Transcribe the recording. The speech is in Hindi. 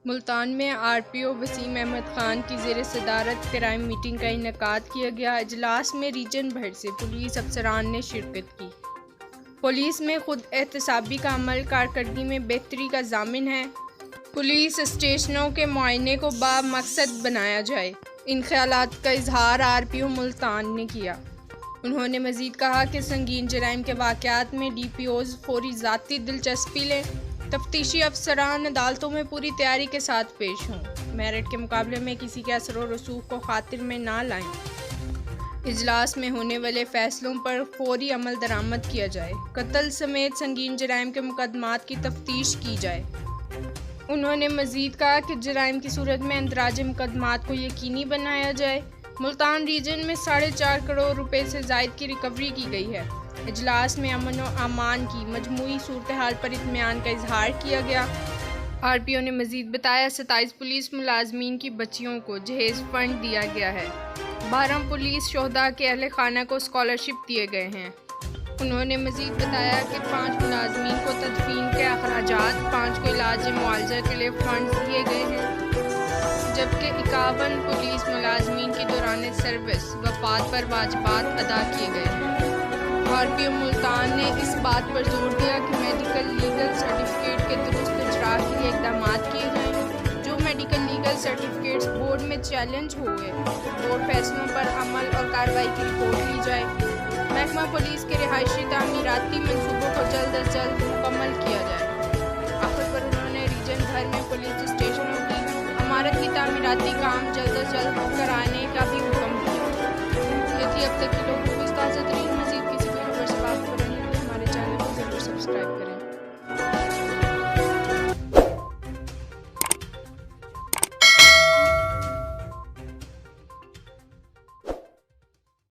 मुल्तान में आरपीओ वसीम अहमद खान की ज़ेर सदारत क्राइम मीटिंग का इनेकाद किया गया। इजलास में रीजन भर से पुलिस अफसरान ने शिरकत की। पुलिस में खुद एहतसाबी का अमल कारकर्दगी में बेहतरी का ज़ामिन है। पुलिस स्टेशनों के मुआयने को बामकसद बनाया जाए, इन ख्यालात का इजहार आरपीओ मुल्तान ने किया। उन्होंने मज़ीद कहा कि संगीन जराइम के वाक़यात में DPOs फौरी ज़ाती दिलचस्पी लें, तफ्तीशी अफसरान अदालतों में पूरी तैयारी के साथ पेश हों, मेरिट के मुकाबले में किसी के असर और रसूख को खातिर में ना लाएं, इजलास में होने वाले फ़ैसलों पर फौरी अमल दरामद किया जाए, कत्ल समेत संगीन जराइम के मुकदमात की तफ्तीश की जाए। उन्होंने मज़ीद कहा कि जराइम की सूरत में अंदराज मुकदमात को यकीनी बनाया जाए। मुल्तान रीजन में 4.5 करोड़ रुपए से ज़ायद की रिकवरी की गई है। इजलास में अमन व अमान की मजमूई सूरत हाल पर इत्मीनान का इजहार किया गया। आरपीओ ने मज़ीद बताया 27 पुलिस मुलाजमीन की बच्चियों को जहेज़ फंड दिया गया है। 12 पुलिस शोहदा के अहले खाना को स्कॉलरशिप दिए गए हैं। उन्होंने मज़ीद बताया कि 5 मुलाजमीन को तदफीन के अखराजात, 5 को इलाज मुआवजा के लिए फंड दिए गए हैं, जबकि 51 पुलिस मुलाजमीन की दौरान सर्विस वफात पर वाजिबात अदा किए गए हैं। आरपीओ मुल्तान ने इस बात पर जोर दिया कि मेडिकल लीगल सर्टिफिकेट के दुरुस्त इजरा के लिए इक़दाम किए जाएँ। जो मेडिकल लीगल सर्टिफिकेट्स बोर्ड में चैलेंज हुए, बोर्ड फैसलों पर अमल और कार्रवाई की रिपोर्ट ली जाए। महकमा पुलिस के रिहायशी तामीराती मनसूबों को जल्द अज जल्द मुकम्मल किया जाए। आखिर पर उन्होंने रीजन भर में पुलिस स्टेशनों की इमारत की तामीराती काम जल्द अज जल्द कराने का भी हुक्म दिया। ये थी अब तक की लोगों